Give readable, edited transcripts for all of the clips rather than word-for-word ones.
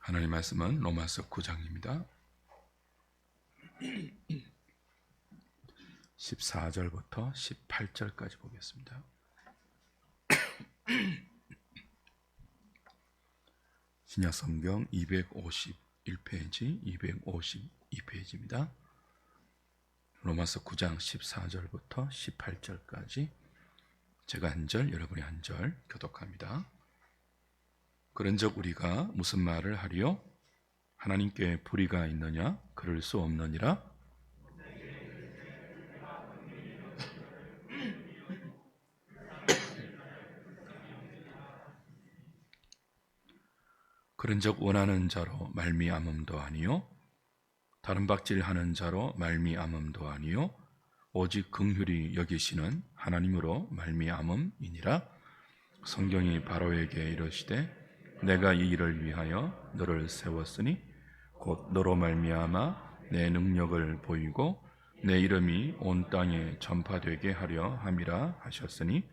하나님 말씀은 로마서 9장입니다. 14절부터 18절까지 보겠습니다. 신약성경 251페이지, 252페이지입니다. 로마서 9장 14절부터 18절까지 제가 한 절, 여러분이 한 절 교독합니다. 그런즉 우리가 무슨 말을 하리요? 하나님께 불의가 있느냐? 그럴 수 없느니라. 그런즉 원하는 자로 말미암음도 아니요 다른 박질하는 자로 말미암음도 아니요 오직 긍휼히 여기시는 하나님으로 말미암음이니라. 성경이 바로에게 이르시되 내가 이 일을 위하여 너를 세웠으니 곧 너로 말미암아 내 능력을 보이고 내 이름이 온 땅에 전파되게 하려 함이라 하셨으니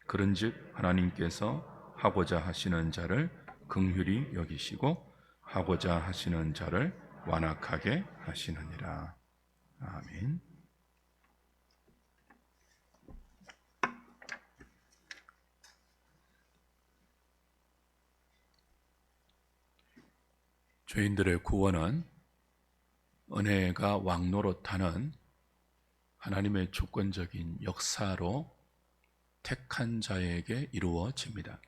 그런즉 하나님께서 하고자 하시는 자를 긍휼히 여기시고 하고자 하시는 자를 완악하게 하시느니라. 아멘. 죄인들의 구원은 은혜가 왕노릇하는 하나님의 주권적인 역사로 택한 자에게 이루어집니다.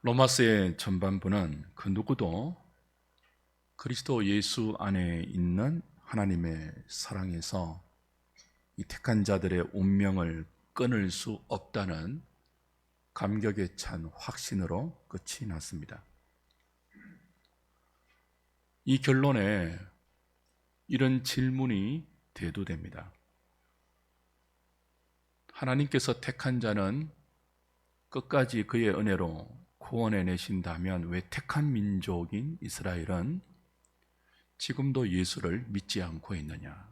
로마서의 전반부는 그 누구도 그리스도 예수 안에 있는 하나님의 사랑에서 이 택한 자들의 운명을 끊을 수 없다는 감격에 찬 확신으로 끝이 났습니다. 이 결론에 이런 질문이 대두됩니다. 하나님께서 택한 자는 끝까지 그의 은혜로 구원해 내신다면 왜 택한 민족인 이스라엘은 지금도 예수를 믿지 않고 있느냐?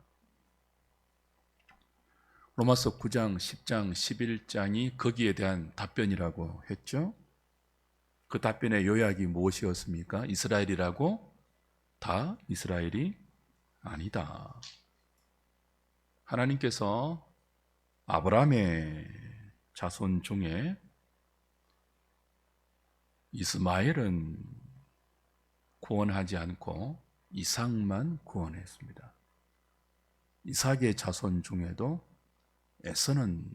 로마서 9장, 10장, 11장이 거기에 대한 답변이라고 했죠. 그 답변의 요약이 무엇이었습니까? 이스라엘이라고? 다 이스라엘이 아니다. 하나님께서 아브라함의 자손 중에 이스마엘은 구원하지 않고 이삭만 구원했습니다. 이삭의 자손 중에도 에서는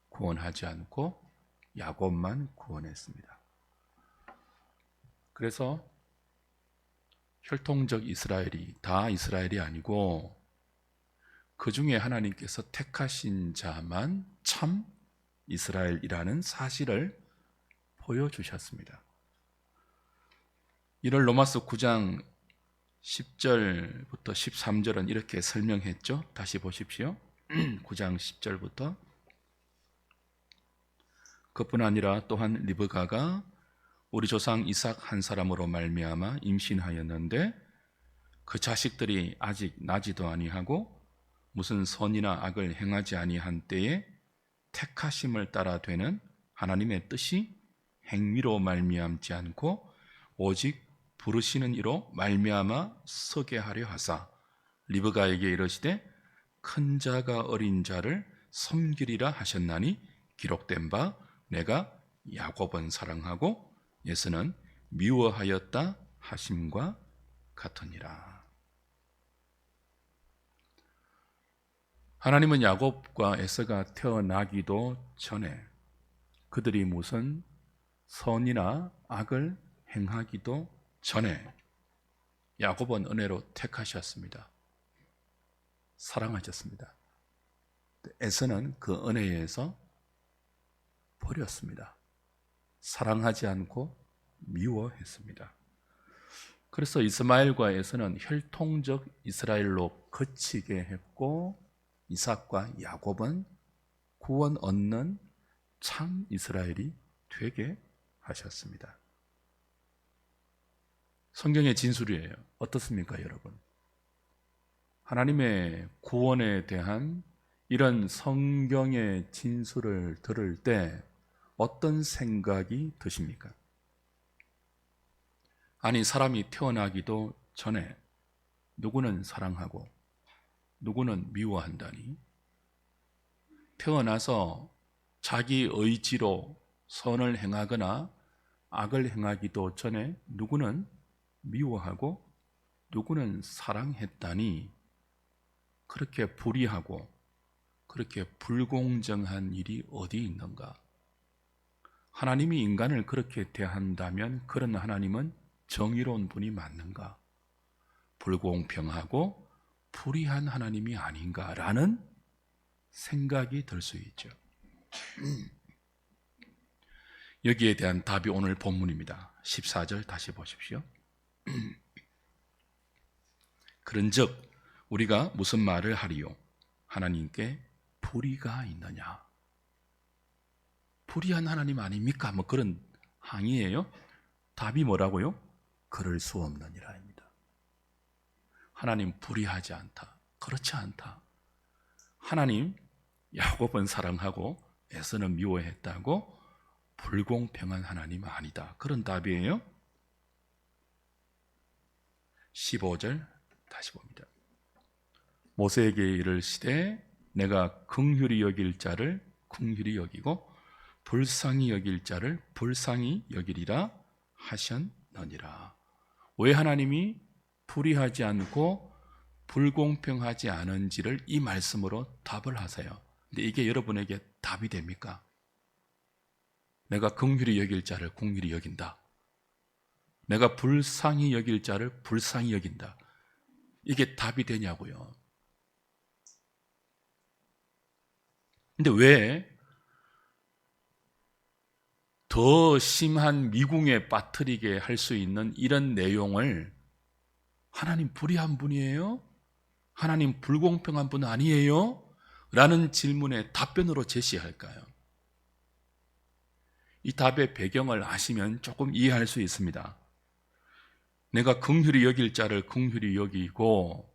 구원하지 않고 야곱만 구원했습니다. 그래서 혈통적 이스라엘이 다 이스라엘이 아니고 그 중에 하나님께서 택하신 자만 참 이스라엘이라는 사실을 보여주셨습니다. 이를 로마서 9장 10절부터 13절은 이렇게 설명했죠. 다시 보십시오. 9장 10절부터 그뿐 아니라 또한 리브가가 우리 조상 이삭 한 사람으로 말미암아 임신하였는데 그 자식들이 아직 나지도 아니하고 무슨 선이나 악을 행하지 아니한 때에 택하심을 따라 되는 하나님의 뜻이 행위로 말미암지 않고 오직 부르시는 이로 말미암아 서게 하려 하사 리브가에게 이르시되 큰 자가 어린 자를 섬기리라 하셨나니 기록된 바 내가 야곱은 사랑하고 에서는 미워하였다 하심과 같으니라. 하나님은 야곱과 에서가 태어나기도 전에 그들이 무슨 선이나 악을 행하기도 전에 야곱은 은혜로 택하셨습니다. 사랑하셨습니다. 에서는 그 은혜에서 버렸습니다. 사랑하지 않고 미워했습니다. 그래서 이스마엘과 에서는 혈통적 이스라엘로 그치게 했고 이삭과 야곱은 구원 얻는 참 이스라엘이 되게 하셨습니다. 성경의 진술이에요. 어떻습니까, 여러분? 하나님의 구원에 대한 이런 성경의 진술을 들을 때 어떤 생각이 드십니까? 아니, 사람이 태어나기도 전에 누구는 사랑하고 누구는 미워한다니? 태어나서 자기 의지로 선을 행하거나 악을 행하기도 전에 누구는 미워하고 누구는 사랑했다니, 그렇게 불의하고 그렇게 불공정한 일이 어디 있는가? 하나님이 인간을 그렇게 대한다면 그런 하나님은 정의로운 분이 맞는가? 불공평하고 불의한 하나님이 아닌가라는 생각이 들 수 있죠. 여기에 대한 답이 오늘 본문입니다. 14절 다시 보십시오. 그런즉 우리가 무슨 말을 하리요? 하나님께 불의가 있느냐? 불의한 하나님 아닙니까? 뭐 그런 항의예요. 답이 뭐라고요? 그럴 수 없느니라입니다. 하나님 불의하지 않다. 그렇지 않다. 하나님 야곱은 사랑하고 에서는 미워했다고 불공평한 하나님 아니다. 그런 답이에요. 15절 다시 봅니다. 모세에게 이르시되 내가 긍휼히 여길 자를 긍휼히 여기고 불쌍히 여길 자를 불쌍히 여기리라 하셨느니라. 왜 하나님이 불의하지 않고 불공평하지 않은지를 이 말씀으로 답을 하세요. 근데 이게 여러분에게 답이 됩니까? 내가 긍휼히 여길 자를 긍휼히 여긴다. 내가 불쌍히 여길 자를 불쌍히 여긴다. 이게 답이 되냐고요. 근데 왜 더 심한 미궁에 빠뜨리게 할 수 있는 이런 내용을 하나님 불의한 분이에요? 하나님 불공평한 분 아니에요? 라는 질문에 답변으로 제시할까요? 이 답의 배경을 아시면 조금 이해할 수 있습니다. 내가 긍휼히 여길 자를 긍휼히 여기고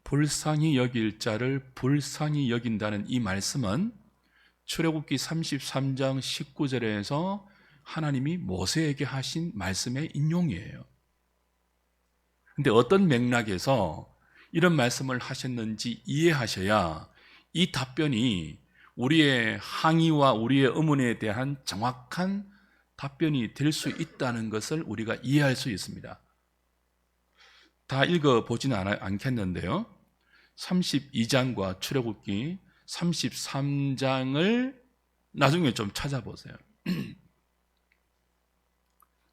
불쌍히 여길 자를 불쌍히 여긴다는 이 말씀은 출애굽기 33장 19절에서 하나님이 모세에게 하신 말씀의 인용이에요. 근데 어떤 맥락에서 이런 말씀을 하셨는지 이해하셔야 이 답변이 우리의 항의와 우리의 의문에 대한 정확한 답변이 될 수 있다는 것을 우리가 이해할 수 있습니다. 다 읽어보지는 않겠는데요. 32장과 출애굽기 33장을 나중에 좀 찾아보세요.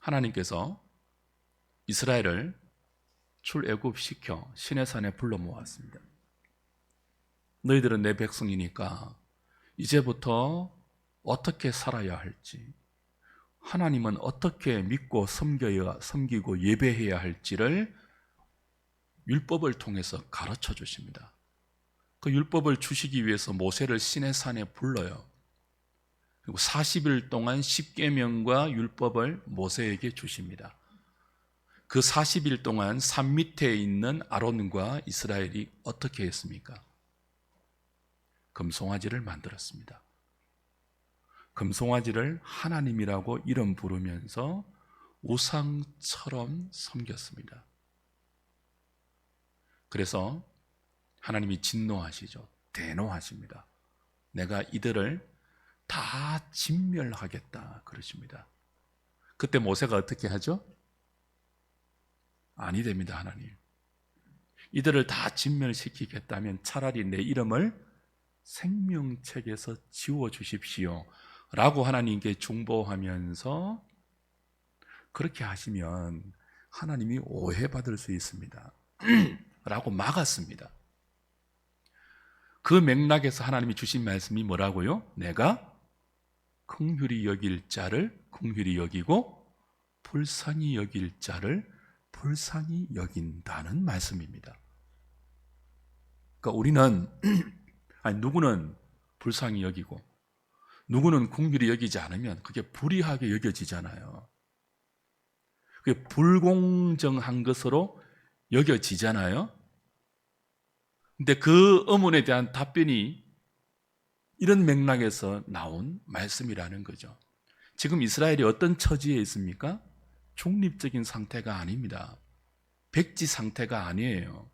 하나님께서 이스라엘을 출애굽시켜 시내산에 불러 모았습니다. 너희들은 내 백성이니까 이제부터 어떻게 살아야 할지, 하나님은 어떻게 믿고 섬기고 예배해야 할지를 율법을 통해서 가르쳐 주십니다. 그 율법을 주시기 위해서 모세를 시내산에 불러요. 그리고 40일 동안 십계명과 율법을 모세에게 주십니다. 그 40일 동안 산 밑에 있는 아론과 이스라엘이 어떻게 했습니까? 금송아지를 만들었습니다. 금송아지를 하나님이라고 이름 부르면서 우상처럼 섬겼습니다. 그래서 하나님이 진노하시죠. 대노하십니다. 내가 이들을 다 진멸하겠다 그러십니다. 그때 모세가 어떻게 하죠? 아니 됩니다. 하나님, 이들을 다 진멸시키겠다면 차라리 내 이름을 생명책에서 지워주십시오 라고 하나님께 중보하면서, 그렇게 하시면 하나님이 오해받을 수 있습니다 라고 막았습니다. 그 맥락에서 하나님이 주신 말씀이 뭐라고요? 내가 긍휼히 여길 자를 긍휼히 여기고 불쌍히 여길 자를 불쌍히 여긴다는 말씀입니다. 그러니까 우리는 누구는 불쌍히 여기고 누구는 긍휼히 여기지 않으면 그게 불의하게 여겨지잖아요. 그게 불공정한 것으로 여겨지잖아요. 근데 그 의문에 대한 답변이 이런 맥락에서 나온 말씀이라는 거죠. 지금 이스라엘이 어떤 처지에 있습니까? 중립적인 상태가 아닙니다. 백지 상태가 아니에요.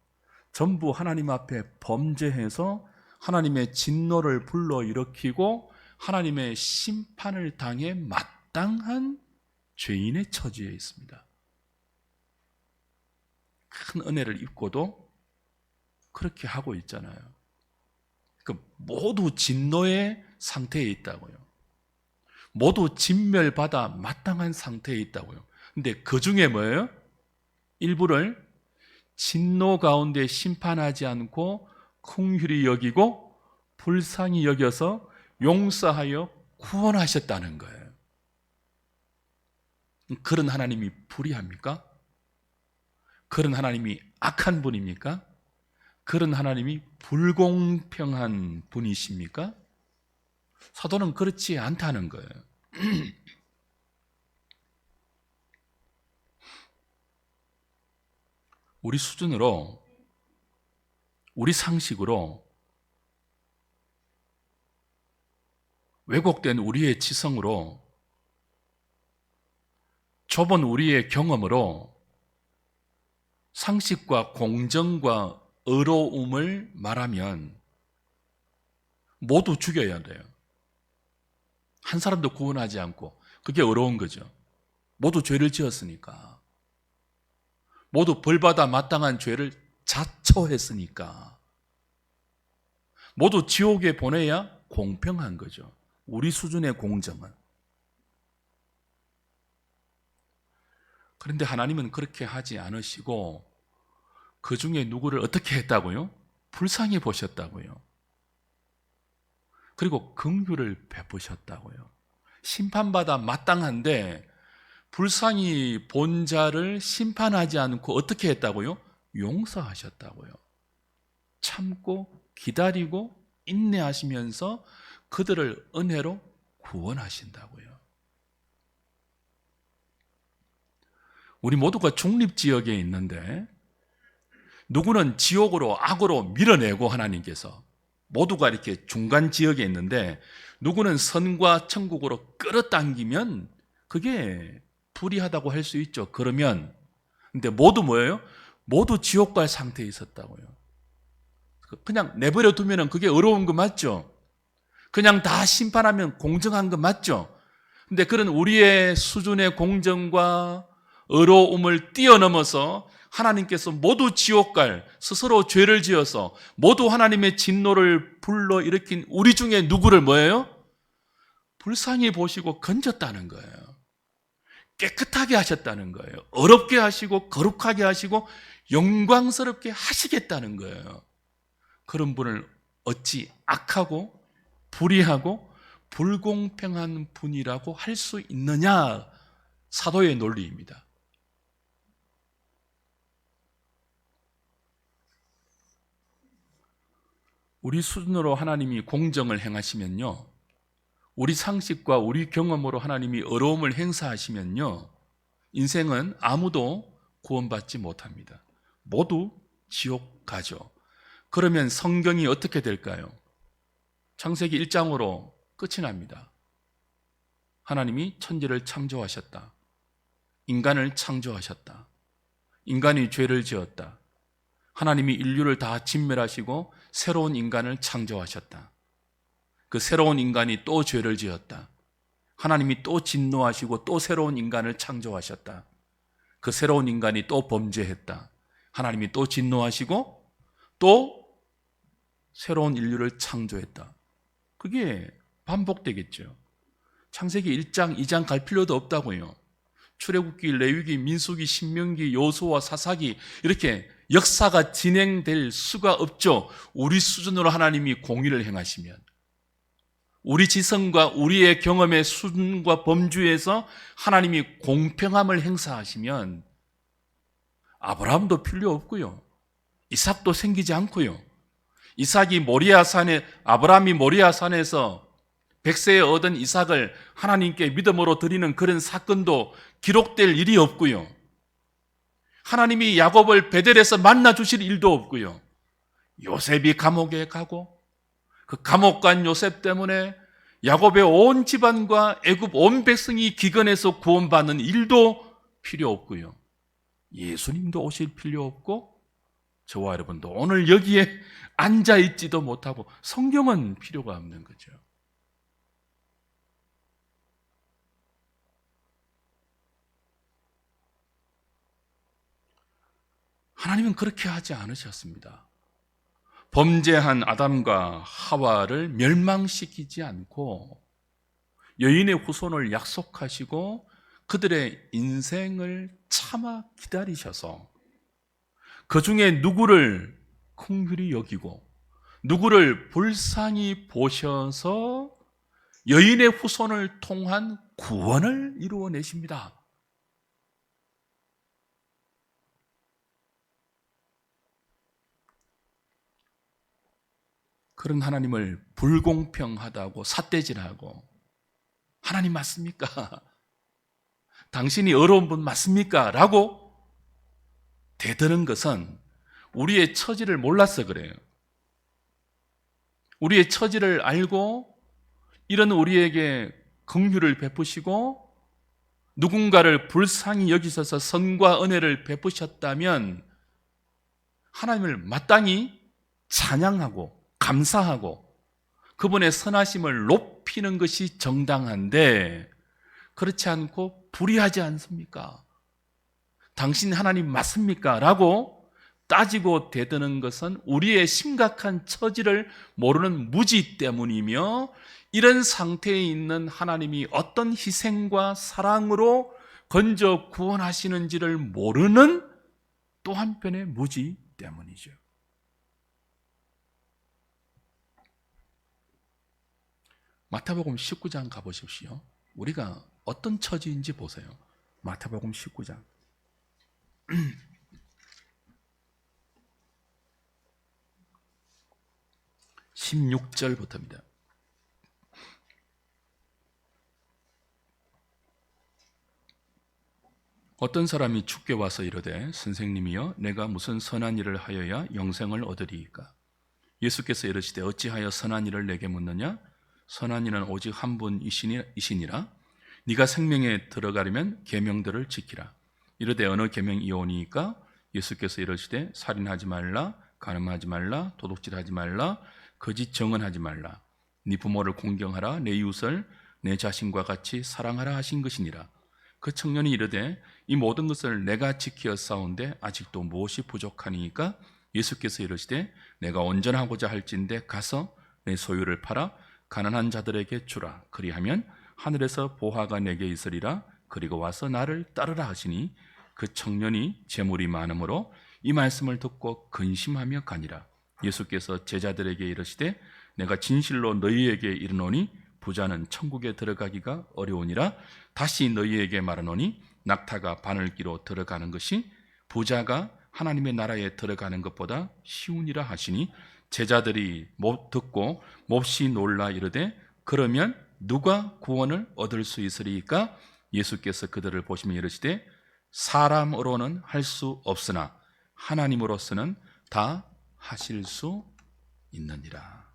전부 하나님 앞에 범죄해서 하나님의 진노를 불러일으키고 하나님의 심판을 당해 마땅한 죄인의 처지에 있습니다. 큰 은혜를 입고도 그렇게 하고 있잖아요. 모두 진노의 상태에 있다고요. 모두 진멸받아 마땅한 상태에 있다고요. 근데 그 중에 뭐예요? 일부를 진노 가운데 심판하지 않고 긍휼히 여기고 불쌍히 여겨서 용서하여 구원하셨다는 거예요. 그런 하나님이 불의합니까? 그런 하나님이 악한 분입니까? 그런 하나님이 불공평한 분이십니까? 사도는 그렇지 않다는 거예요. 우리 수준으로, 우리 상식으로, 왜곡된 우리의 지성으로, 좁은 우리의 경험으로 상식과 공정과 의로움을 말하면 모두 죽여야 돼요. 한 사람도 구원하지 않고. 그게 어려운 거죠. 모두 죄를 지었으니까. 모두 벌받아 마땅한 죄를 자초했으니까. 모두 지옥에 보내야 공평한 거죠. 우리 수준의 공정은. 그런데 하나님은 그렇게 하지 않으시고 그 중에 누구를 어떻게 했다고요? 불쌍히 보셨다고요. 그리고 긍휼을 베푸셨다고요. 심판받아 마땅한데 불쌍히 본 자를 심판하지 않고 어떻게 했다고요? 용서하셨다고요. 참고 기다리고 인내하시면서 그들을 은혜로 구원하신다고요. 우리 모두가 중립지역에 있는데 누구는 지옥으로 악으로 밀어내고 하나님께서 모두가 이렇게 중간 지역에 있는데 누구는 선과 천국으로 끌어당기면 그게 불의하다고 할 수 있죠. 그러면 근데 모두 뭐예요? 모두 지옥 갈 상태에 있었다고요. 그냥 내버려 두면 그게 어려운 거 맞죠? 그냥 다 심판하면 공정한 거 맞죠? 근데 그런 우리의 수준의 공정과 의로움을 뛰어넘어서 하나님께서 모두 지옥 갈, 스스로 죄를 지어서 모두 하나님의 진노를 불러일으킨 우리 중에 누구를 뭐예요? 불쌍히 보시고 건졌다는 거예요. 깨끗하게 하셨다는 거예요. 어렵게 하시고 거룩하게 하시고 영광스럽게 하시겠다는 거예요. 그런 분을 어찌 악하고 불의하고 불공평한 분이라고 할 수 있느냐? 사도의 논리입니다. 우리 수준으로 하나님이 공정을 행하시면요, 우리 상식과 우리 경험으로 하나님이 어려움을 행사하시면요, 인생은 아무도 구원받지 못합니다. 모두 지옥 가죠. 그러면 성경이 어떻게 될까요? 창세기 1장으로 끝이 납니다. 하나님이 천지를 창조하셨다. 인간을 창조하셨다. 인간이 죄를 지었다. 하나님이 인류를 다 진멸하시고 새로운 인간을 창조하셨다. 그 새로운 인간이 또 죄를 지었다. 하나님이 또 진노하시고 또 새로운 인간을 창조하셨다. 그 새로운 인간이 또 범죄했다. 하나님이 또 진노하시고 또 새로운 인류를 창조했다. 그게 반복되겠죠. 창세기 1장, 2장 갈 필요도 없다고요. 출애굽기, 레위기, 민수기, 신명기, 여호수아, 사사기 이렇게 역사가 진행될 수가 없죠. 우리 수준으로 하나님이 공의를 행하시면. 우리 지성과 우리의 경험의 수준과 범주에서 하나님이 공평함을 행사하시면 아브라함도 필요 없고요. 이삭도 생기지 않고요. 아브라함이 모리아 산에서 백세에 얻은 이삭을 하나님께 믿음으로 드리는 그런 사건도 기록될 일이 없고요. 하나님이 야곱을 베델에서 만나 주실 일도 없고요. 요셉이 감옥에 가고 그 감옥 간 요셉 때문에 야곱의 온 집안과 애굽 온 백성이 기근에서 구원받는 일도 필요 없고요. 예수님도 오실 필요 없고 저와 여러분도 오늘 여기에 앉아있지도 못하고 성경은 필요가 없는 거죠. 하나님은 그렇게 하지 않으셨습니다. 범죄한 아담과 하와를 멸망시키지 않고 여인의 후손을 약속하시고 그들의 인생을 참아 기다리셔서 그 중에 누구를 긍휼히 여기고 누구를 불쌍히 보셔서 여인의 후손을 통한 구원을 이루어내십니다. 그런 하나님을 불공평하다고 삿대질하고 하나님 맞습니까? 당신이 어려운 분 맞습니까? 라고 대드는 것은 우리의 처지를 몰라서 그래요. 우리의 처지를 알고 이런 우리에게 긍휼을 베푸시고 누군가를 불쌍히 여기셔서 선과 은혜를 베푸셨다면 하나님을 마땅히 찬양하고 감사하고 그분의 선하심을 높이는 것이 정당한데 그렇지 않고 불의하지 않습니까? 당신 하나님 맞습니까? 라고 따지고 대드는 것은 우리의 심각한 처지를 모르는 무지 때문이며 이런 상태에 있는 하나님이 어떤 희생과 사랑으로 건져 구원하시는지를 모르는 또 한편의 무지 때문이죠. 마태복음 19장 가보십시오. 우리가 어떤 처지인지 보세요. 마태복음 19장 16절부터입니다. 어떤 사람이 주께 와서 이르되 선생님이여 내가 무슨 선한 일을 하여야 영생을 얻으리이까? 예수께서 이르시되 어찌하여 선한 일을 내게 묻느냐? 선한 이는 오직 한 분이시니라. 네가 생명에 들어가려면 계명들을 지키라. 이르되 어느 계명이오니이까? 예수께서 이르시되 살인하지 말라, 간음하지 말라, 도둑질하지 말라, 거짓 증언하지 말라. 네 부모를 공경하라, 내 이웃을 내 자신과 같이 사랑하라 하신 것이니라. 그 청년이 이르되 이 모든 것을 내가 지키었사온데 아직도 무엇이 부족하니까? 예수께서 이르시되 내가 온전하고자 할진대 가서 내 소유를 팔아 가난한 자들에게 주라. 그리하면 하늘에서 보화가 내게 있으리라. 그리고 와서 나를 따르라 하시니 그 청년이 재물이 많으므로 이 말씀을 듣고 근심하며 가니라. 예수께서 제자들에게 이르시되 내가 진실로 너희에게 이르노니 부자는 천국에 들어가기가 어려우니라. 다시 너희에게 말하노니 낙타가 바늘기로 들어가는 것이 부자가 하나님의 나라에 들어가는 것보다 쉬우니라 하시니 제자들이 못 듣고 몹시 놀라 이르되 그러면 누가 구원을 얻을 수 있으리까? 예수께서 그들을 보시며 이르시되 사람으로는 할 수 없으나 하나님으로서는 다 하실 수 있느니라.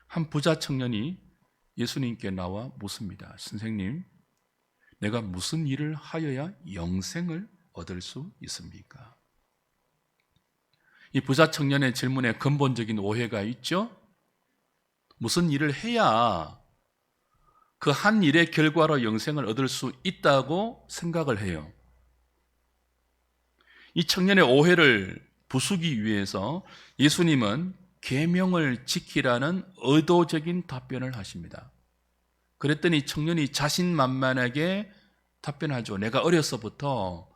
한 부자 청년이 예수님께 나와 묻습니다. 선생님, 내가 무슨 일을 하여야 영생을 얻을 수 있습니까? 이 부자 청년의 질문에 근본적인 오해가 있죠? 무슨 일을 해야 그 한 일의 결과로 영생을 얻을 수 있다고 생각을 해요. 이 청년의 오해를 부수기 위해서 예수님은 계명을 지키라는 의도적인 답변을 하십니다. 그랬더니 청년이 자신만만하게 답변하죠. 내가 어려서부터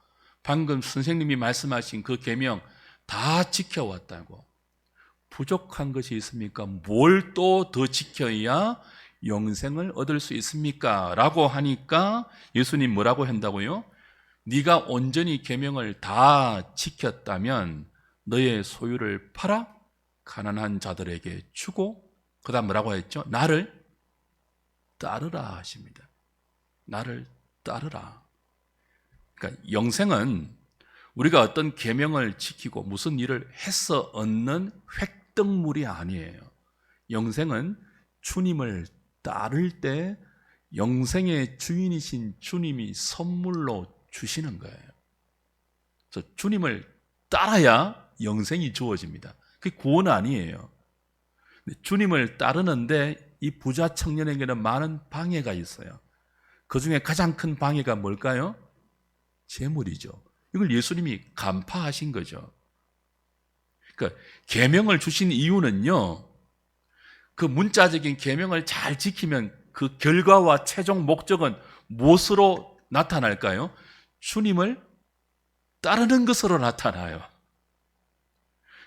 방금 선생님이 말씀하신 그 계명 다 지켜왔다고. 부족한 것이 있습니까? 뭘 또 더 지켜야 영생을 얻을 수 있습니까? 라고 하니까 예수님 뭐라고 한다고요? 네가 온전히 계명을 다 지켰다면 너의 소유를 팔아 가난한 자들에게 주고 그 다음 뭐라고 했죠? 나를 따르라 하십니다. 나를 따르라. 그러니까 영생은 우리가 어떤 계명을 지키고 무슨 일을 해서 얻는 획득물이 아니에요. 영생은 주님을 따를 때 영생의 주인이신 주님이 선물로 주시는 거예요. 그래서 주님을 따라야 영생이 주어집니다. 그게 구원 아니에요. 주님을 따르는데 이 부자 청년에게는 많은 방해가 있어요. 그 중에 가장 큰 방해가 뭘까요? 재물이죠. 이걸 예수님이 간파하신 거죠. 그러니까 계명을 주신 이유는요, 그 문자적인 계명을 잘 지키면 그 결과와 최종 목적은 무엇으로 나타날까요? 주님을 따르는 것으로 나타나요.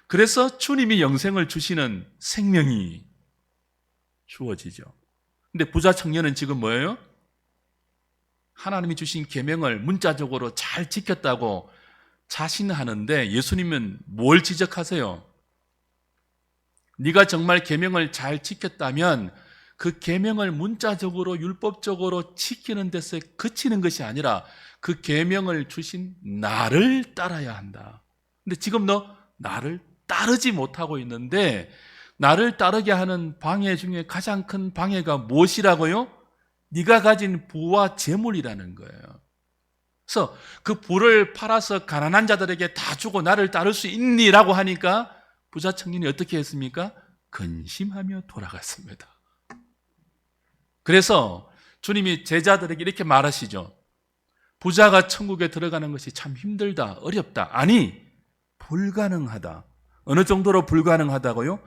그래서 주님이 영생을 주시는 생명이 주어지죠. 근데 부자 청년은 지금 뭐예요? 하나님이 주신 계명을 문자적으로 잘 지켰다고 자신하는데 예수님은 뭘 지적하세요? 네가 정말 계명을 잘 지켰다면 그 계명을 문자적으로 율법적으로 지키는 데서 그치는 것이 아니라 그 계명을 주신 나를 따라야 한다. 근데 지금 너 나를 따르지 못하고 있는데 나를 따르게 하는 방해 중에 가장 큰 방해가 무엇이라고요? 네가 가진 부와 재물이라는 거예요. 그래서 그 부를 팔아서 가난한 자들에게 다 주고 나를 따를 수 있니라고 하니까 부자 청년이 어떻게 했습니까? 근심하며 돌아갔습니다. 그래서 주님이 제자들에게 이렇게 말하시죠. 부자가 천국에 들어가는 것이 참 힘들다, 어렵다. 아니, 불가능하다. 어느 정도로 불가능하다고요?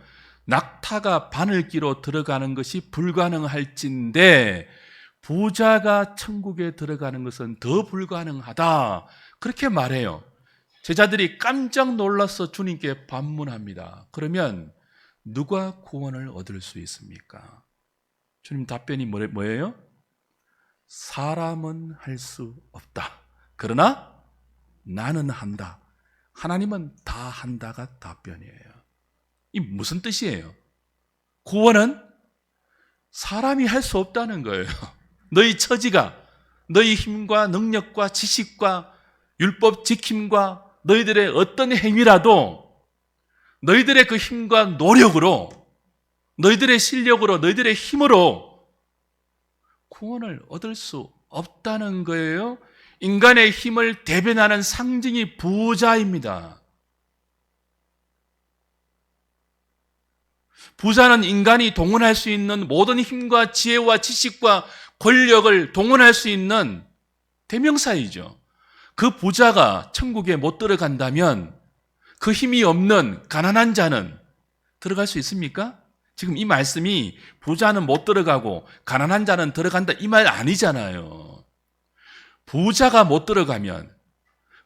낙타가 바늘기로 들어가는 것이 불가능할진데 부자가 천국에 들어가는 것은 더 불가능하다. 그렇게 말해요. 제자들이 깜짝 놀라서 주님께 반문합니다. 그러면 누가 구원을 얻을 수 있습니까? 주님 답변이 뭐예요? 사람은 할 수 없다. 그러나 나는 한다. 하나님은 다 한다가 답변이에요. 이 무슨 뜻이에요? 구원은 사람이 할 수 없다는 거예요. 너희 처지가, 너희 힘과 능력과 지식과 율법 지킴과 너희들의 어떤 행위라도 너희들의 그 힘과 노력으로, 너희들의 실력으로, 너희들의 힘으로 구원을 얻을 수 없다는 거예요. 인간의 힘을 대변하는 상징이 부자입니다. 부자는 인간이 동원할 수 있는 모든 힘과 지혜와 지식과 권력을 동원할 수 있는 대명사이죠. 그 부자가 천국에 못 들어간다면 그 힘이 없는 가난한 자는 들어갈 수 있습니까? 지금 이 말씀이 부자는 못 들어가고 가난한 자는 들어간다 이 말 아니잖아요. 부자가 못 들어가면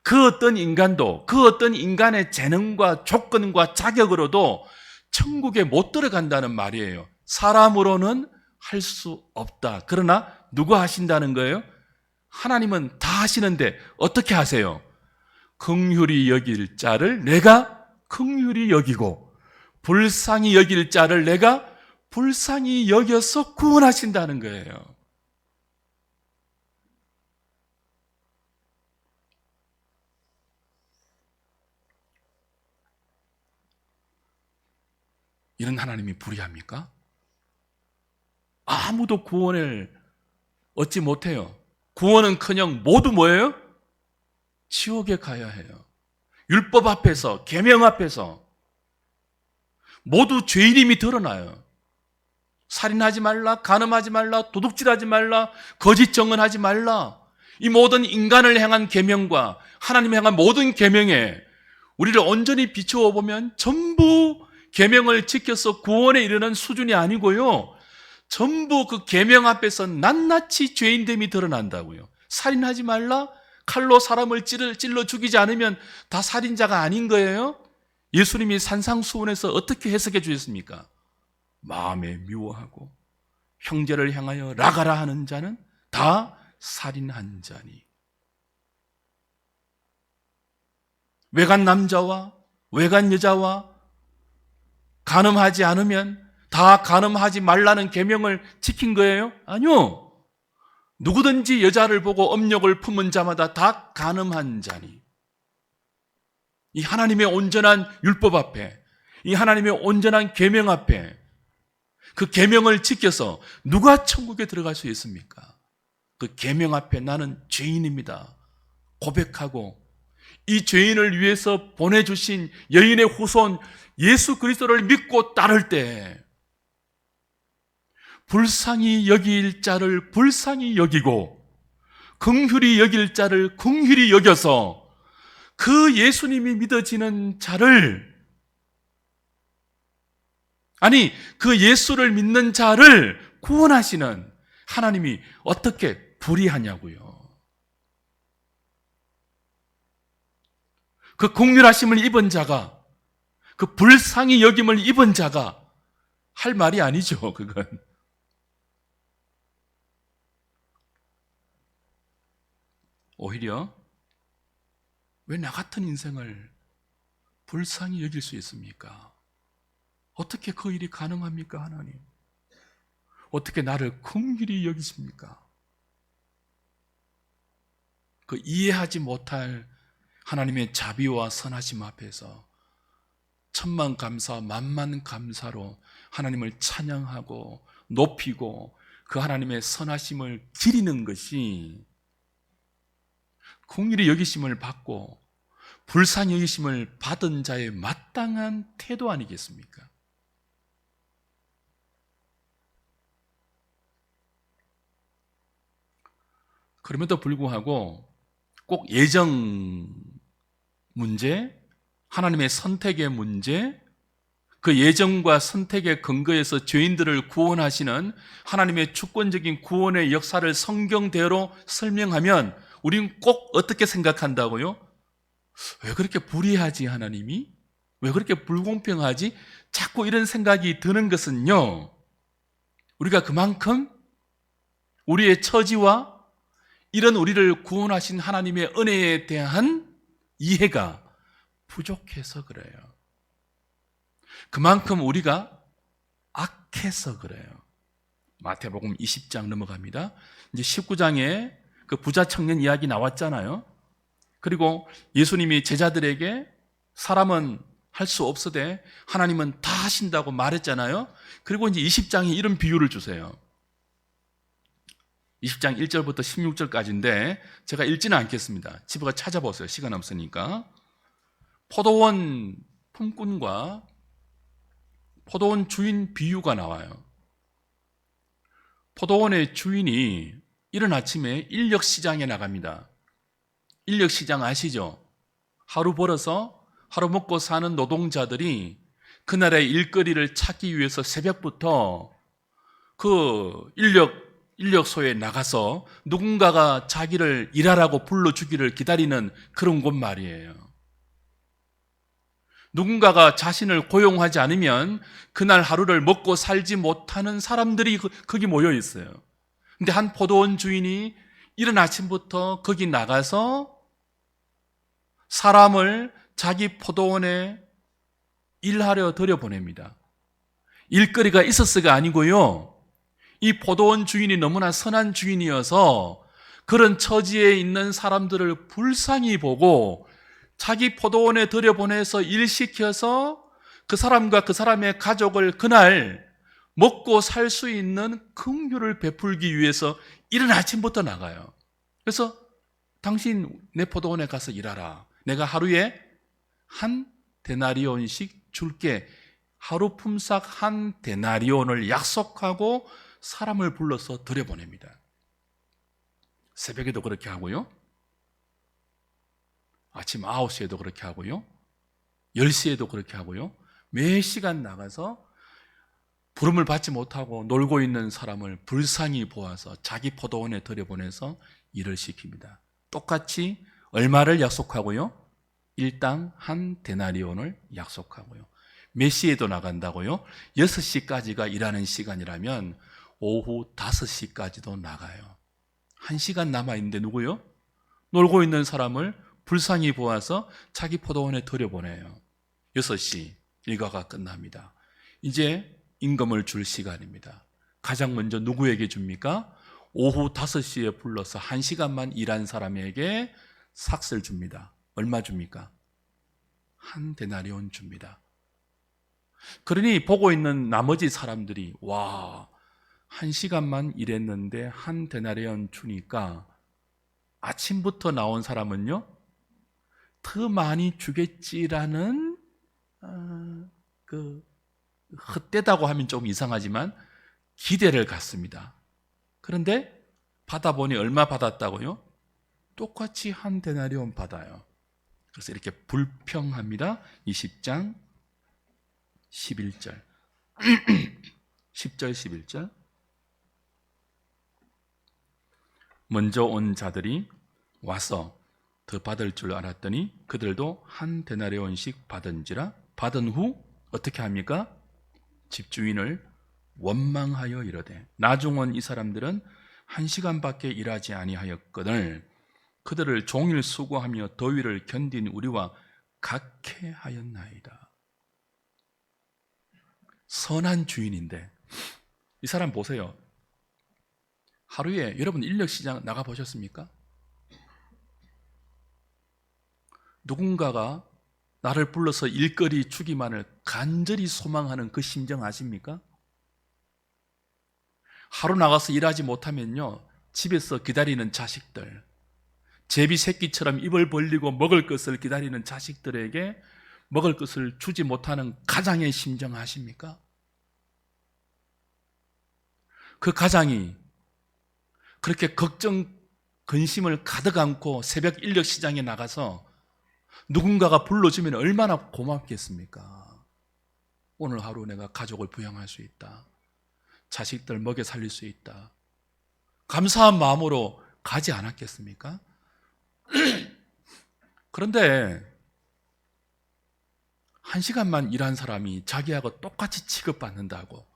그 어떤 인간도 그 어떤 인간의 재능과 조건과 자격으로도 천국에 못 들어간다는 말이에요. 사람으로는 할 수 없다. 그러나 누가 하신다는 거예요? 하나님은 다 하시는데 어떻게 하세요? 긍휼히 여길 자를 내가 긍휼히 여기고 불쌍히 여길 자를 내가 불쌍히 여겨서 구원하신다는 거예요. 이런 하나님이 불의합니까? 아무도 구원을 얻지 못해요. 구원은커녕 모두 뭐예요? 지옥에 가야 해요. 율법 앞에서, 계명 앞에서 모두 죄인임이 드러나요. 살인하지 말라, 간음하지 말라, 도둑질하지 말라, 거짓 증언하지 말라. 이 모든 인간을 향한 계명과 하나님을 향한 모든 계명에 우리를 온전히 비추어 보면 전부 계명을 지켜서 구원에 이르는 수준이 아니고요. 전부 그 계명 앞에서 낱낱이 죄인됨이 드러난다고요. 살인하지 말라, 칼로 사람을 찔러 죽이지 않으면 다 살인자가 아닌 거예요. 예수님이 산상수훈에서 어떻게 해석해 주셨습니까? 마음에 미워하고 형제를 향하여 라가라 하는 자는 다 살인한 자니. 외간 남자와 외간 여자와 간음하지 않으면 다 간음하지 말라는 계명을 지킨 거예요? 아니요. 누구든지 여자를 보고 음욕을 품은 자마다 다 간음한 자니. 이 하나님의 온전한 율법 앞에, 이 하나님의 온전한 계명 앞에 그 계명을 지켜서 누가 천국에 들어갈 수 있습니까? 그 계명 앞에 나는 죄인입니다 고백하고 이 죄인을 위해서 보내주신 여인의 후손 예수 그리스도를 믿고 따를 때 불쌍히 여길 자를 불쌍히 여기고 긍휼히 여길 자를 긍휼히 여겨서 그 예수님이 믿어지는 자를, 아니 그 예수를 믿는 자를 구원하시는 하나님이 어떻게 불의하냐고요. 그 긍휼하심을 입은 자가, 그 불쌍히 여김을 입은 자가 할 말이 아니죠. 그건 오히려 왜 나 같은 인생을 불쌍히 여길 수 있습니까? 어떻게 그 일이 가능합니까, 하나님? 어떻게 나를 긍휼히 여기십니까? 그 이해하지 못할 하나님의 자비와 선하심 앞에서 천만 감사, 만만 감사로 하나님을 찬양하고 높이고 그 하나님의 선하심을 기리는 것이 긍휼히 여기심을 받고 불쌍히 여기심을 받은 자의 마땅한 태도 아니겠습니까? 그럼에도 불구하고 꼭 예정 문제, 하나님의 선택의 문제, 그 예정과 선택의 근거에서 죄인들을 구원하시는 하나님의 주권적인 구원의 역사를 성경대로 설명하면 우린 꼭 어떻게 생각한다고요? 왜 그렇게 불의하지 하나님이? 왜 그렇게 불공평하지? 자꾸 이런 생각이 드는 것은요, 우리가 그만큼 우리의 처지와 이런 우리를 구원하신 하나님의 은혜에 대한 이해가 부족해서 그래요. 그만큼 우리가 악해서 그래요. 마태복음 20장 넘어갑니다. 이제 19장에 그 부자 청년 이야기 나왔잖아요. 그리고 예수님이 제자들에게 사람은 할 수 없으되 하나님은 다 하신다고 말했잖아요. 그리고 이제 20장에 이런 비유를 주세요. 20장 1절부터 16절까지인데 제가 읽지는 않겠습니다. 집에 가서 찾아보세요. 시간 없으니까. 포도원 품꾼과 포도원 주인 비유가 나와요. 포도원의 주인이 이른 아침에 인력시장에 나갑니다. 인력시장 아시죠? 하루 벌어서 하루 먹고 사는 노동자들이 그날의 일거리를 찾기 위해서 새벽부터 그 인력소에 나가서 누군가가 자기를 일하라고 불러주기를 기다리는 그런 곳 말이에요. 누군가가 자신을 고용하지 않으면 그날 하루를 먹고 살지 못하는 사람들이 거기 모여 있어요. 근데 한 포도원 주인이 이른 아침부터 거기 나가서 사람을 자기 포도원에 일하려 들여보냅니다. 일거리가 있었어가 아니고요, 이 포도원 주인이 너무나 선한 주인이어서 그런 처지에 있는 사람들을 불쌍히 보고 자기 포도원에 들여보내서 일시켜서 그 사람과 그 사람의 가족을 그날 먹고 살 수 있는 긍휼을 베풀기 위해서 이른 아침부터 나가요. 그래서 당신 내 포도원에 가서 일하라. 내가 하루에 한 데나리온씩 줄게. 하루 품삯 한 데나리온을 약속하고 사람을 불러서 들여보냅니다. 새벽에도 그렇게 하고요, 아침 9시에도 그렇게 하고요, 10시에도 그렇게 하고요, 매 시간 나가서 부름을 받지 못하고 놀고 있는 사람을 불쌍히 보아서 자기 포도원에 들여보내서 일을 시킵니다. 똑같이 얼마를 약속하고요? 일당 한 데나리온을 약속하고요. 몇 시에도 나간다고요? 6시까지가 일하는 시간이라면 오후 5시까지도 나가요. 1시간 남아있는데 누구요? 놀고 있는 사람을 불쌍히 보아서 자기 포도원에 들여보내요. 6시 일과가 끝납니다. 이제 임금을 줄 시간입니다. 가장 먼저 누구에게 줍니까? 오후 5시에 불러서 1시간만 일한 사람에게 삭슬 줍니다. 얼마 줍니까? 한 데나리온 줍니다. 그러니 보고 있는 나머지 사람들이 와, 1시간만 일했는데 한 데나리온 주니까 아침부터 나온 사람은요 더 많이 주겠지라는 그 헛되다고 하면 좀 이상하지만 기대를 갖습니다. 그런데 받아보니 얼마 받았다고요? 똑같이 한 데나리온 받아요. 그래서 이렇게 불평합니다. 20장 11절 10절 11절 먼저 온 자들이 와서 더 받을 줄 알았더니 그들도 한 데나리온씩 받은지라. 받은 후 어떻게 합니까? 집주인을 원망하여 이르되 나중 온 이 사람들은 1시간밖에 일하지 아니하였거늘 그들을 종일 수고하며 더위를 견딘 우리와 각해하였나이다. 선한 주인인데 이 사람 보세요. 하루에 여러분 인력시장 나가보셨습니까? 누군가가 나를 불러서 일거리 주기만을 간절히 소망하는 그 심정 아십니까? 하루 나가서 일하지 못하면요 집에서 기다리는 자식들, 제비 새끼처럼 입을 벌리고 먹을 것을 기다리는 자식들에게 먹을 것을 주지 못하는 가장의 심정 아십니까? 그 가장이 그렇게 걱정, 근심을 가득 안고 새벽 인력 시장에 나가서 누군가가 불러주면 얼마나 고맙겠습니까? 오늘 하루 내가 가족을 부양할 수 있다. 자식들 먹여 살릴 수 있다. 감사한 마음으로 가지 않았겠습니까? 그런데 1시간만 일한 사람이 자기하고 똑같이 취급받는다고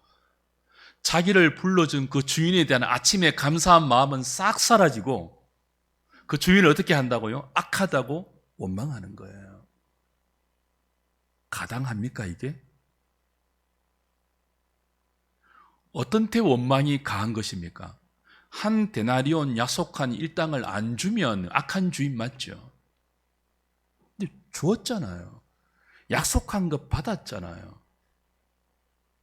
자기를 불러준 그 주인에 대한 아침에 감사한 마음은 싹 사라지고 그 주인을 어떻게 한다고요? 악하다고 원망하는 거예요. 가당합니까 이게? 어떤 때 원망이 강한 것입니까? 한 데나리온 약속한 일당을 안 주면 악한 주인 맞죠? 근데 주었잖아요. 약속한 거 받았잖아요.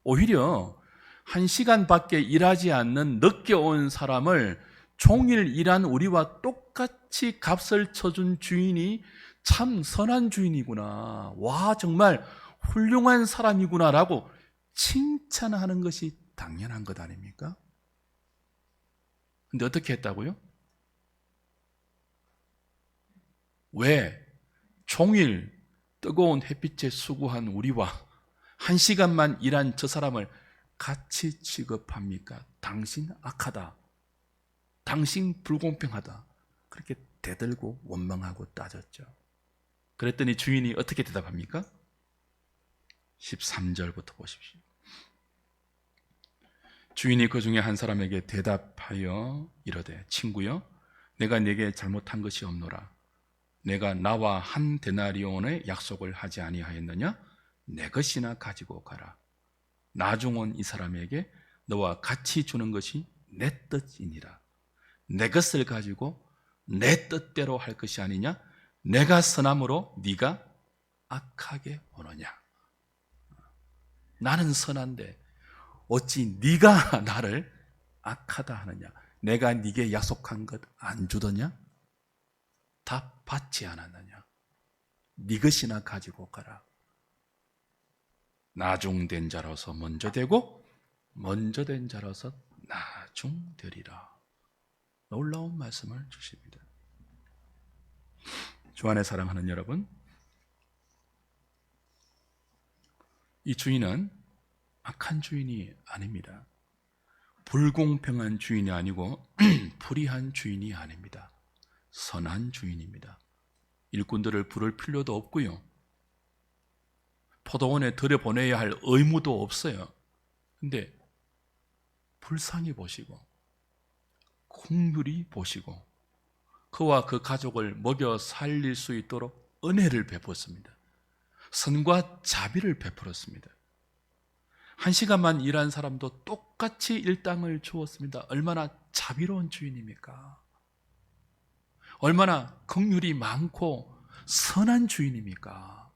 오히려 1시간밖에 일하지 않는 늦게 온 사람을 종일 일한 우리와 똑같이 값을 쳐준 주인이 참 선한 주인이구나. 와, 정말 훌륭한 사람이구나라고 칭찬하는 것이 당연한 것 아닙니까? 근데 어떻게 했다고요? 왜 종일 뜨거운 햇빛에 수고한 우리와 1시간만 일한 저 사람을 같이 취급합니까? 당신 악하다. 당신 불공평하다. 그렇게 대들고 원망하고 따졌죠. 그랬더니 주인이 어떻게 대답합니까? 13절부터 보십시오. 주인이 그 중에 한 사람에게 대답하여 이르되 친구여 내가 네게 잘못한 것이 없노라. 내가 나와 한 데나리온의 약속을 하지 아니하였느냐? 내 것이나 가지고 가라. 나중 온 이 사람에게 너와 같이 주는 것이 내 뜻이니라. 내 것을 가지고 내 뜻대로 할 것이 아니냐? 내가 선함으로 네가 악하게 오느냐? 나는 선한데 어찌 네가 나를 악하다 하느냐? 내가 네게 약속한 것 안 주더냐? 다 받지 않았느냐? 네 것이나 가지고 가라. 나중된 자로서 먼저 되고 먼저 된 자로서 나중되리라. 놀라운 말씀을 주십니다. 주 안에 사랑하는 여러분, 이 주인은 악한 주인이 아닙니다. 불공평한 주인이 아니고 불의한 주인이 아닙니다. 선한 주인입니다. 일꾼들을 부를 필요도 없고요. 포도원에 들여보내야 할 의무도 없어요. 근데 불쌍히 보시고 긍휼히 보시고 그와 그 가족을 먹여 살릴 수 있도록 은혜를 베풀었습니다. 선과 자비를 베풀었습니다. 1시간만 일한 사람도 똑같이 일당을 주었습니다. 얼마나 자비로운 주인입니까? 얼마나 긍휼이 많고 선한 주인입니까?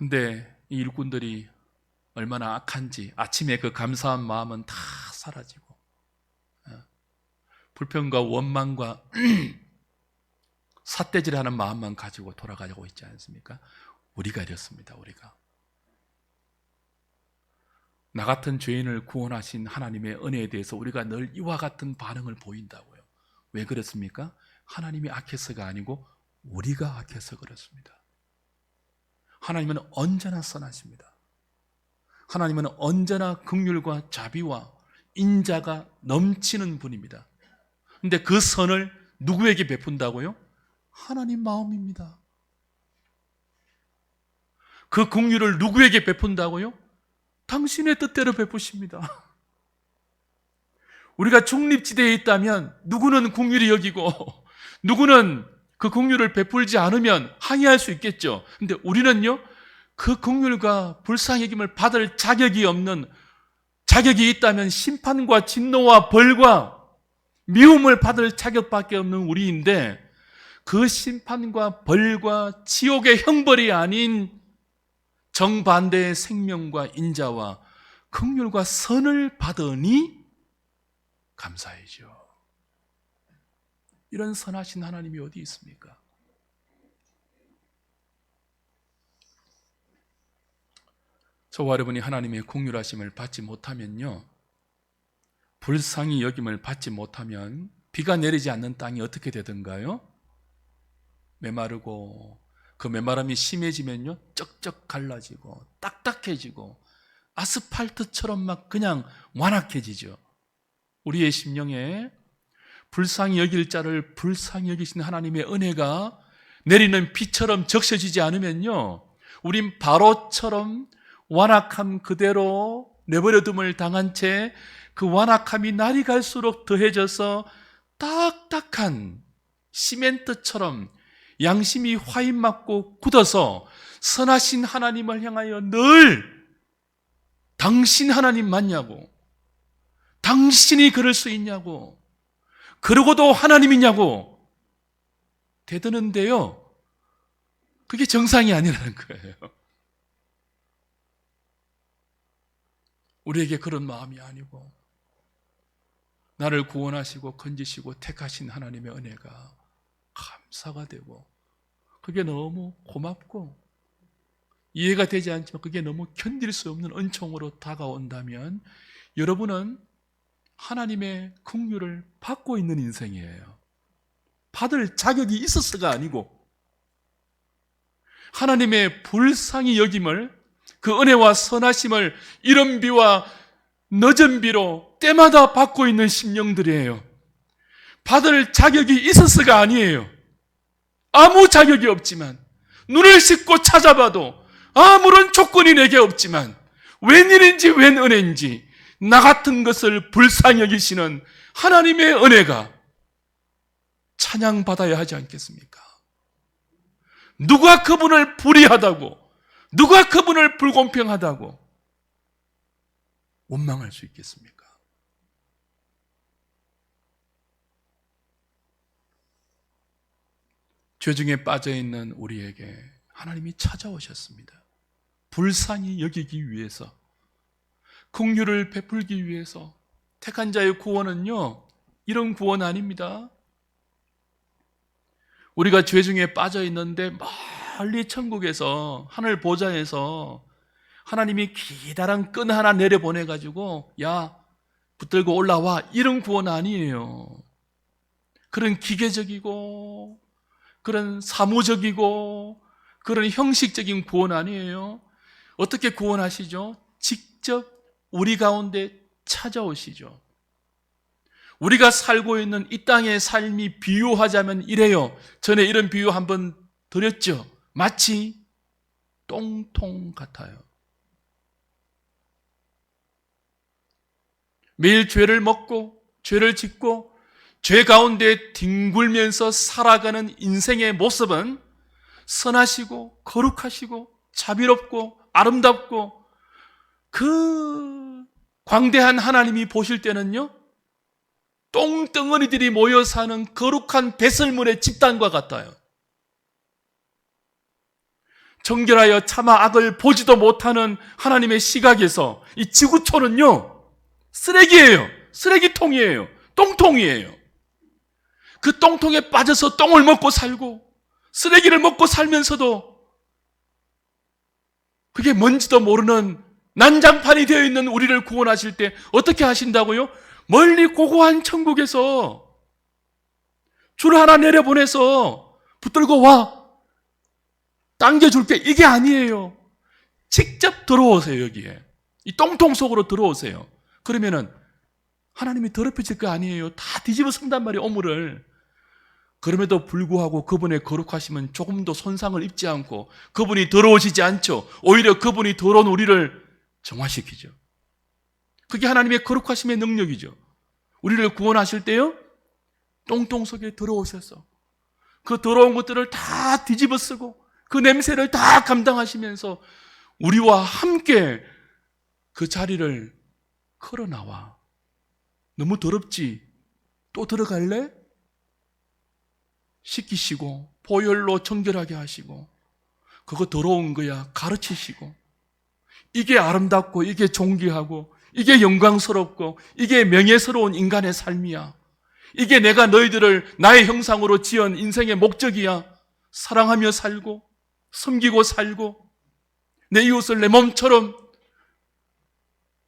근데 이 일꾼들이 얼마나 악한지 아침에 그 감사한 마음은 다 사라지고 불평과 원망과 삿대질하는 마음만 가지고 돌아가고 있지 않습니까? 우리가 이렇습니다. 우리가 나 같은 죄인을 구원하신 하나님의 은혜에 대해서 우리가 늘 이와 같은 반응을 보인다고요. 왜 그렇습니까? 하나님이 악해서가 아니고 우리가 악해서 그렇습니다. 하나님은 언제나 선하십니다. 하나님은 언제나 긍휼과 자비와 인자가 넘치는 분입니다. 그런데 그 선을 누구에게 베푼다고요? 하나님 마음입니다. 그 긍휼을 누구에게 베푼다고요? 당신의 뜻대로 베푸십니다. 우리가 중립지대에 있다면 누구는 긍휼히 여기고 누구는 그 긍휼을 베풀지 않으면 항의할 수 있겠죠. 근데 우리는요, 그 긍휼과 불쌍히 여김을 받을 자격이 없는, 자격이 있다면 심판과 진노와 벌과 미움을 받을 자격밖에 없는 우리인데, 그 심판과 벌과 지옥의 형벌이 아닌 정반대의 생명과 인자와 긍휼과 선을 받으니 감사해죠. 이런 선하신 하나님이 어디 있습니까? 저와 여러분이 하나님의 긍휼하심을 받지 못하면요, 불쌍히 여김을 받지 못하면 비가 내리지 않는 땅이 어떻게 되던가요? 메마르고, 그 메마름이 심해지면요 쩍쩍 갈라지고 딱딱해지고 아스팔트처럼 막 그냥 완악해지죠. 우리의 심령에 불쌍히 여길 자를 불쌍히 여기신 하나님의 은혜가 내리는 비처럼 적셔지지 않으면요, 우린 바로처럼 완악함 그대로 내버려둠을 당한 채 그 완악함이 날이 갈수록 더해져서 딱딱한 시멘트처럼 양심이 화인 맞고 굳어서 선하신 하나님을 향하여 늘 당신 하나님 맞냐고, 당신이 그럴 수 있냐고, 그러고도 하나님이냐고 대드는데요, 그게 정상이 아니라는 거예요. 우리에게 그런 마음이 아니고, 나를 구원하시고 건지시고 택하신 하나님의 은혜가 감사가 되고, 그게 너무 고맙고 이해가 되지 않지만 그게 너무 견딜 수 없는 은총으로 다가온다면 여러분은 하나님의 긍휼을 받고 있는 인생이에요. 받을 자격이 있었어가 아니고 하나님의 불쌍히 여김을, 그 은혜와 선하심을 이른 비와 늦은 비로 때마다 받고 있는 심령들이에요. 받을 자격이 있었어가 아니에요. 아무 자격이 없지만, 눈을 씻고 찾아봐도 아무런 조건이 내게 없지만, 웬일인지 웬 은혜인지 나 같은 것을 불쌍히 여기시는 하나님의 은혜가 찬양받아야 하지 않겠습니까? 누가 그분을 불의하다고, 누가 그분을 불공평하다고 원망할 수 있겠습니까? 죄 중에 빠져있는 우리에게 하나님이 찾아오셨습니다. 불쌍히 여기기 위해서, 긍휼을 베풀기 위해서. 택한 자의 구원은요, 이런 구원 아닙니다. 우리가 죄 중에 빠져있는데 멀리 천국에서, 하늘 보좌에서 하나님이 기다란 끈 하나 내려보내가지고 야, 붙들고 올라와, 이런 구원 아니에요. 그런 기계적이고 그런 사무적이고 그런 형식적인 구원 아니에요. 어떻게 구원하시죠? 직접 우리 가운데 찾아오시죠. 우리가 살고 있는 이 땅의 삶이 비유하자면 이래요. 전에 이런 비유 한번 드렸죠. 마치 똥통 같아요. 매일 죄를 먹고 죄를 짓고 죄 가운데 뒹굴면서 살아가는 인생의 모습은 선하시고 거룩하시고 자비롭고 아름답고, 그 광대한 하나님이 보실 때는요, 똥덩어리들이 모여 사는 거룩한 배설물의 집단과 같아요. 정결하여 차마 악을 보지도 못하는 하나님의 시각에서 이 지구촌은요, 쓰레기예요. 쓰레기통이에요. 똥통이에요. 그 똥통에 빠져서 똥을 먹고 살고 쓰레기를 먹고 살면서도 그게 뭔지도 모르는 난장판이 되어 있는 우리를 구원하실 때 어떻게 하신다고요? 멀리 고고한 천국에서 줄 하나 내려보내서 붙들고 와, 당겨줄게. 이게 아니에요. 직접 들어오세요. 여기에 이 똥통 속으로 들어오세요. 그러면은 하나님이 더럽혀질 거 아니에요. 다 뒤집어 쓴단 말이에요, 오물을. 그럼에도 불구하고 그분의 거룩하심은 조금도 손상을 입지 않고 그분이 더러워지지 않죠. 오히려 그분이 더러운 우리를 정화시키죠. 그게 하나님의 거룩하심의 능력이죠. 우리를 구원하실 때요, 똥통 속에 들어오셔서 그 더러운 것들을 다 뒤집어 쓰고 그 냄새를 다 감당하시면서 우리와 함께 그 자리를 걸어 나와. 너무 더럽지? 또 들어갈래? 씻기시고 보혈로 정결하게 하시고 그거 더러운 거야 가르치시고 이게 아름답고 이게 존귀하고 이게 영광스럽고 이게 명예스러운 인간의 삶이야. 이게 내가 너희들을 나의 형상으로 지은 인생의 목적이야. 사랑하며 살고 섬기고 살고 내 이웃을 내 몸처럼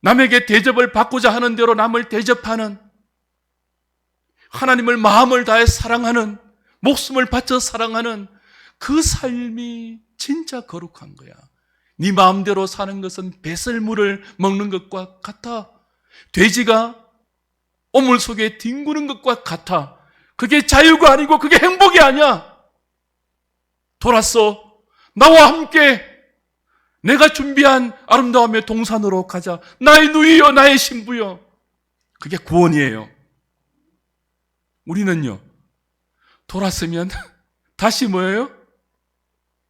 남에게 대접을 받고자 하는 대로 남을 대접하는, 하나님을 마음을 다해 사랑하는, 목숨을 바쳐 사랑하는 그 삶이 진짜 거룩한 거야. 네 마음대로 사는 것은 배설물을 먹는 것과 같아. 돼지가 오물 속에 뒹구는 것과 같아. 그게 자유가 아니고 그게 행복이 아니야. 돌았어. 나와 함께 내가 준비한 아름다움의 동산으로 가자. 나의 누이여 나의 신부여. 그게 구원이에요. 우리는요, 돌았으면 다시 뭐예요?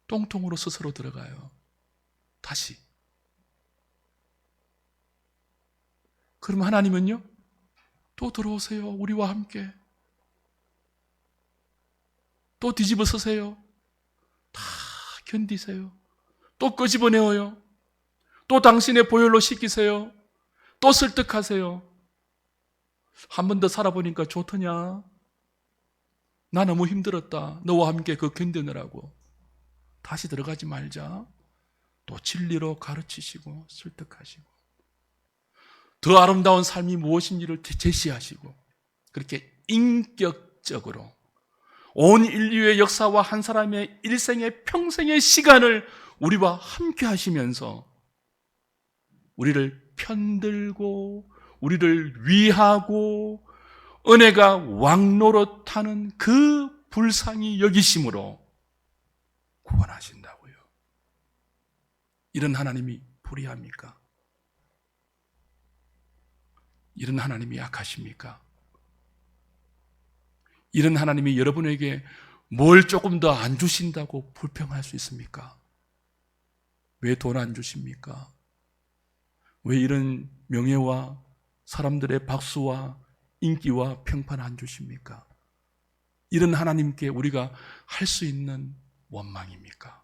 똥통으로 스스로 들어가요. 다시. 그럼 하나님은요, 또 들어오세요. 우리와 함께. 또 뒤집어 쓰세요. 다 견디세요. 또 끄집어내어요. 또 당신의 보혈로 씻기세요. 또 설득하세요. 한 번 더 살아보니까 좋더냐? 나 너무 힘들었다. 너와 함께 그 견뎌내라고. 다시 들어가지 말자. 또 진리로 가르치시고 설득하시고 더 아름다운 삶이 무엇인지를 제시하시고 그렇게 인격적으로 온 인류의 역사와 한 사람의 일생의 평생의 시간을 우리와 함께 하시면서 우리를 편들고 우리를 위하고 은혜가 왕노릇하는 그 불쌍히 여기심으로 구원하신다고요. 이런 하나님이 불의합니까? 이런 하나님이 약하십니까? 이런 하나님이 여러분에게 뭘 조금 더 안 주신다고 불평할 수 있습니까? 왜 돈 안 주십니까? 왜 이런 명예와 사람들의 박수와 인기와 평판 안 주십니까? 이런 하나님께 우리가 할 수 있는 원망입니까?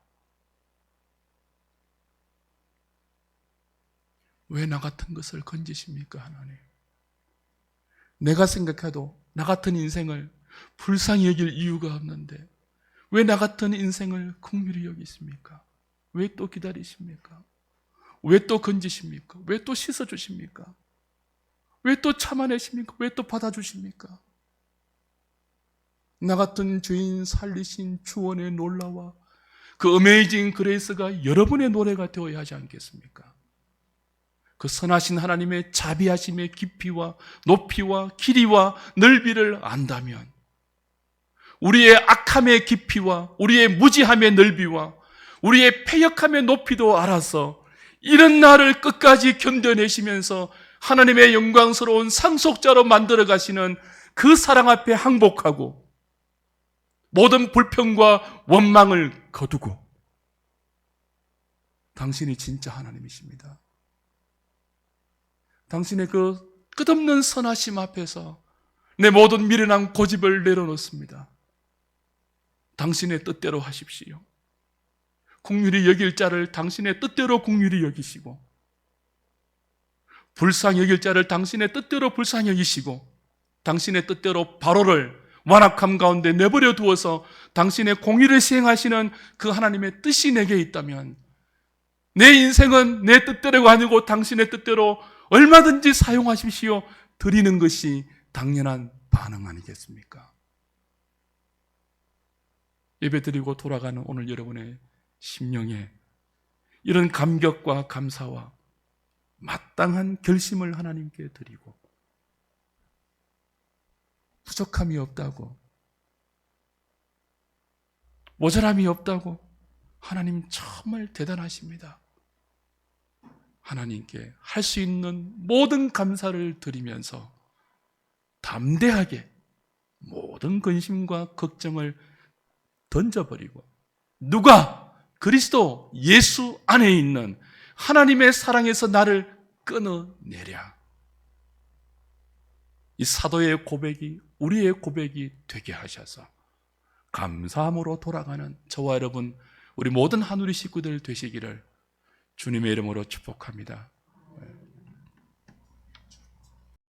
왜 나 같은 것을 건지십니까, 하나님? 내가 생각해도 나 같은 인생을 불쌍히 여길 이유가 없는데 왜 나 같은 인생을 긍휼히 여기십니까? 왜 또 기다리십니까? 왜 또 건지십니까? 왜 또 씻어주십니까? 왜 또 참아내십니까? 왜 또 받아주십니까? 나 같은 죄인 살리신 주원의 놀라와 그 어메이징 그레이스가 여러분의 노래가 되어야 하지 않겠습니까? 그 선하신 하나님의 자비하심의 깊이와 높이와 길이와 넓이를 안다면 우리의 악함의 깊이와 우리의 무지함의 넓이와 우리의 패역함의 높이도 알아서 이런 날을 끝까지 견뎌내시면서 하나님의 영광스러운 상속자로 만들어 가시는 그 사랑 앞에 항복하고 모든 불평과 원망을 거두고 당신이 진짜 하나님이십니다. 당신의 그 끝없는 선하심 앞에서 내 모든 미련한 고집을 내려놓습니다. 당신의 뜻대로 하십시오. 긍휼히 여길 자를 당신의 뜻대로 긍휼히 여기시고, 불쌍히 여길 자를 당신의 뜻대로 불쌍히 여기시고, 당신의 뜻대로 바로를 완악함 가운데 내버려 두어서 당신의 공의를 시행하시는 그 하나님의 뜻이 내게 있다면, 내 인생은 내 뜻대로가 아니고 당신의 뜻대로 얼마든지 사용하십시오 드리는 것이 당연한 반응 아니겠습니까? 예배드리고 돌아가는 오늘 여러분의 심령에 이런 감격과 감사와 마땅한 결심을 하나님께 드리고, 부족함이 없다고, 모자람이 없다고, 하나님 정말 대단하십니다. 하나님께 할 수 있는 모든 감사를 드리면서 담대하게 모든 근심과 걱정을 던져버리고, 누가 그리스도 예수 안에 있는 하나님의 사랑에서 나를 끊어내랴. 이 사도의 고백이 우리의 고백이 되게 하셔서 감사함으로 돌아가는 저와 여러분, 우리 모든 하누리 식구들 되시기를 주님의 이름으로 축복합니다.